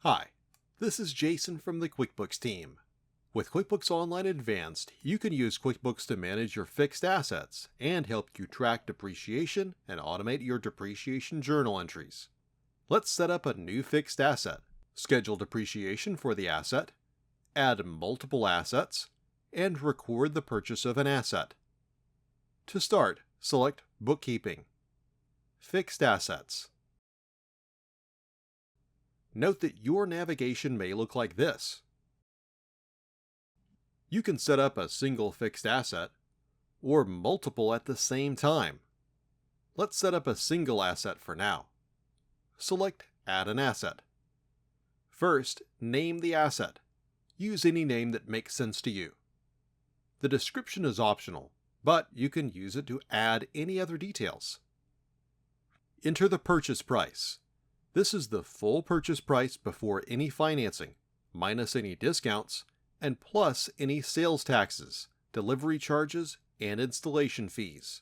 Hi, this is Jason from the QuickBooks team. With QuickBooks Online Advanced, you can use QuickBooks to manage your fixed assets and help you track depreciation and automate your depreciation journal entries. Let's set up a new fixed asset, schedule depreciation for the asset, add multiple assets, and record the purchase of an asset. To start, select Bookkeeping, Fixed Assets. Note that your navigation may look like this. You can set up a single fixed asset or multiple at the same time. Let's set up a single asset for now. Select Add an Asset. First, name the asset. Use any name that makes sense to you. The description is optional, but you can use it to add any other details. Enter the purchase price. This is the full purchase price before any financing, minus any discounts, and plus any sales taxes, delivery charges, and installation fees.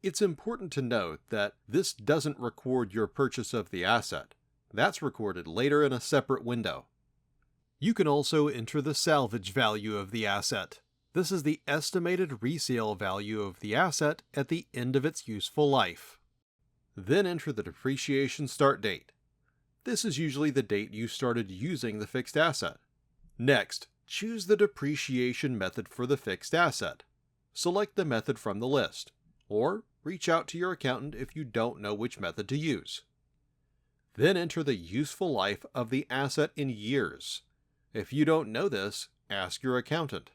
It's important to note that this doesn't record your purchase of the asset. That's recorded later in a separate window. You can also enter the salvage value of the asset. This is the estimated resale value of the asset at the end of its useful life. Then enter the depreciation start date. This is usually the date you started using the fixed asset. Next, choose the depreciation method for the fixed asset. Select the method from the list, or reach out to your accountant if you don't know which method to use. Then enter the useful life of the asset in years. If you don't know this, ask your accountant.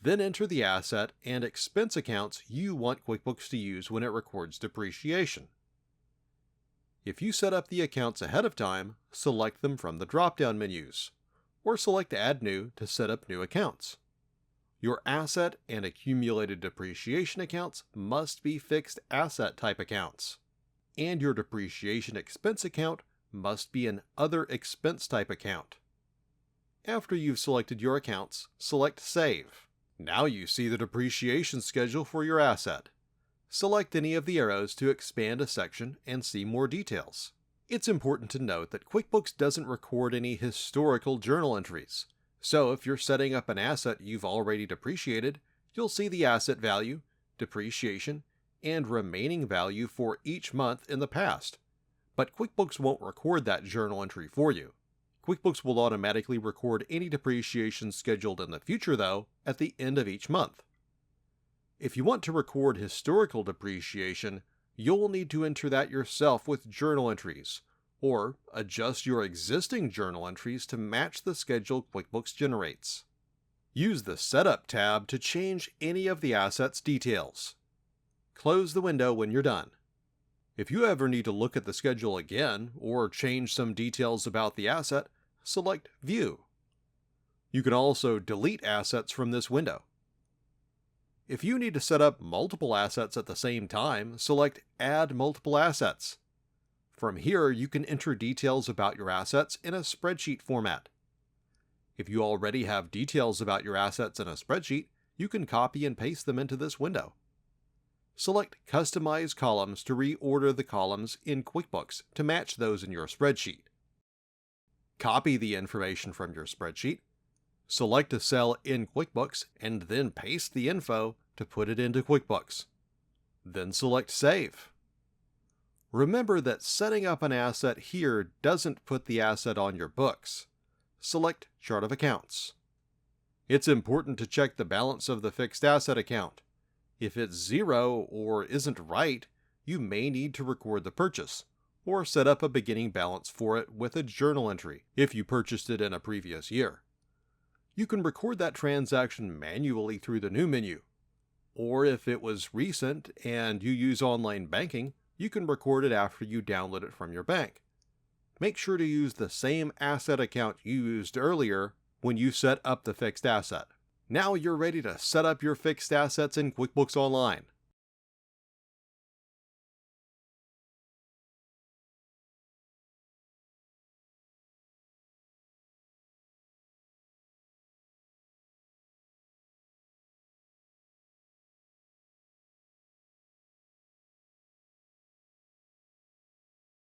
Then enter the asset and expense accounts you want QuickBooks to use when it records depreciation. If you set up the accounts ahead of time, select them from the drop-down menus, or select Add New to set up new accounts. Your asset and accumulated depreciation accounts must be fixed asset type accounts, and your depreciation expense account must be an other expense type account. After you've selected your accounts, select Save. Now you see the depreciation schedule for your asset. Select any of the arrows to expand a section and see more details. It's important to note that QuickBooks doesn't record any historical journal entries. So if you're setting up an asset you've already depreciated, you'll see the asset value, depreciation, and remaining value for each month in the past. But QuickBooks won't record that journal entry for you. QuickBooks will automatically record any depreciation scheduled in the future, though, at the end of each month. If you want to record historical depreciation, you'll need to enter that yourself with journal entries, or adjust your existing journal entries to match the schedule QuickBooks generates. Use the Setup tab to change any of the asset's details. Close the window when you're done. If you ever need to look at the schedule again or change some details about the asset, select View. You can also delete assets from this window. If you need to set up multiple assets at the same time, select Add Multiple Assets. From here, you can enter details about your assets in a spreadsheet format. If you already have details about your assets in a spreadsheet, you can copy and paste them into this window. Select Customize Columns to reorder the columns in QuickBooks to match those in your spreadsheet. Copy the information from your spreadsheet. Select a cell in QuickBooks and then paste the info to put it into QuickBooks. Then select Save. Remember that setting up an asset here doesn't put the asset on your books. Select Chart of Accounts. It's important to check the balance of the fixed asset account. If it's zero or isn't right, you may need to record the purchase, or set up a beginning balance for it with a journal entry if you purchased it in a previous year. You can record that transaction manually through the new menu, or if it was recent and you use online banking, you can record it after you download it from your bank. Make sure to use the same asset account you used earlier when you set up the fixed asset. Now you're ready to set up your fixed assets in QuickBooks Online.